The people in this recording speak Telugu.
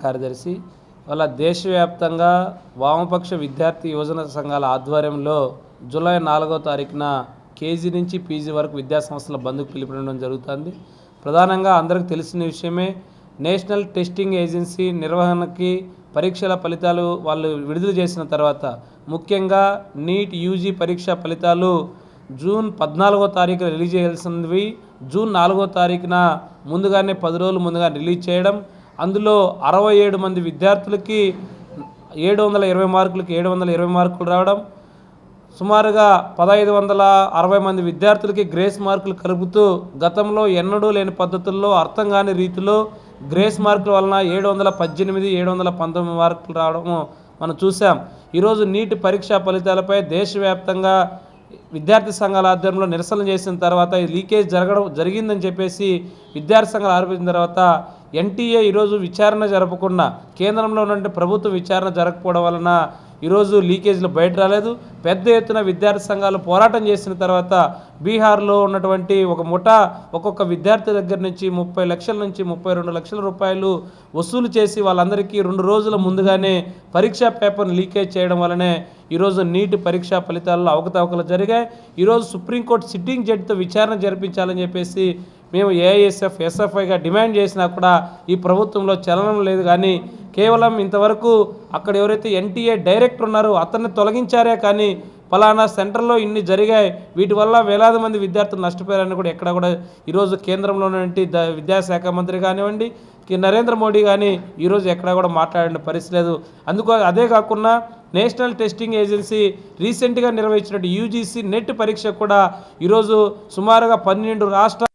కార్యదర్శి వాళ్ళ దేశవ్యాప్తంగా వామపక్ష విద్యార్థి యువజన సంఘాల ఆధ్వర్యంలో జూలై 4వ తారీఖున కేజీ నుంచి పీజీ వరకు విద్యాసంస్థల బంద్కు పిలుపునివ్వడం జరుగుతుంది. ప్రధానంగా అందరికీ తెలిసిన విషయమే, నేషనల్ టెస్టింగ్ ఏజెన్సీ నిర్వహణకి పరీక్షల ఫలితాలు వాళ్ళు విడుదల చేసిన తర్వాత, ముఖ్యంగా నీట్ యూజీ పరీక్ష ఫలితాలు జూన్ 14వ తారీఖున రిలీజ్ చేయాల్సినవి జూన్ 4వ తారీఖున ముందుగానే 10 రోజులు ముందుగా రిలీజ్ చేయడం, అందులో 67 మంది విద్యార్థులకి 720 మార్కులకి 720 మార్కులు రావడం, సుమారుగా 1560 మంది విద్యార్థులకి గ్రేస్ మార్కులు కలుపుతూ గతంలో ఎన్నడూ లేని పద్ధతుల్లో అర్థం కాని రీతిలో గ్రేస్ మార్కుల వలన 718 719 మార్కులు రావడము మనం చూసాం. ఈరోజు నీటి పరీక్షా ఫలితాలపై దేశవ్యాప్తంగా విద్యార్థి సంఘాల ఆధ్వర్యంలో నిరసన చేసిన తర్వాత లీకేజ్ జరిగిందని చెప్పేసి విద్యార్థి సంఘాలు ఆరోపించిన తర్వాత ఎన్టీఏ ఈరోజు విచారణ జరపకుండా, కేంద్రంలో ఉన్నటువంటి ప్రభుత్వం విచారణ జరగకపోవడం వలన ఈరోజు లీకేజీలు బయట రాలేదు. పెద్ద ఎత్తున విద్యార్థి సంఘాలు పోరాటం చేసిన తర్వాత బీహార్లో ఉన్నటువంటి ఒక ముఠా ఒక్కొక్క విద్యార్థి దగ్గర నుంచి 30 లక్షల నుంచి 32 లక్షల రూపాయలు వసూలు చేసి వాళ్ళందరికీ 2 రోజుల ముందుగానే పరీక్షా పేపర్ను లీకేజ్ చేయడం వల్లనే ఈరోజు నీటి పరీక్షా ఫలితాల్లో అవకతవకలు జరిగాయి. ఈరోజు సుప్రీంకోర్టు సిట్టింగ్ జడ్జితో విచారణ జరిపించాలని చెప్పేసి మేము ఏఐఎస్ఎఫ్ ఎస్ఎఫ్ఐగా డిమాండ్ చేసినా కూడా ఈ ప్రభుత్వంలో చలనం లేదు. కానీ కేవలం ఇంతవరకు అక్కడ ఎవరైతే ఎన్టీఏ డైరెక్టర్ ఉన్నారో అతన్ని తొలగించారే కానీ ఫలానా సెంటర్లో ఇన్ని జరిగాయి, వీటి వల్ల వేలాది మంది విద్యార్థులు నష్టపోయారని కూడా ఎక్కడ కూడా ఈరోజు కేంద్రంలో ఉన్నటువంటి విద్యాశాఖ మంత్రి కానివ్వండి, నరేంద్ర మోడీ కానీ ఈరోజు ఎక్కడా కూడా మాట్లాడిన పరిస్థితి లేదు. అదే కాకుండా నేషనల్ టెస్టింగ్ ఏజెన్సీ రీసెంట్గా నిర్వహించినట్టు యూజీసీ నెట్ పరీక్ష కూడా ఈరోజు సుమారుగా 12 రాష్ట్రాలు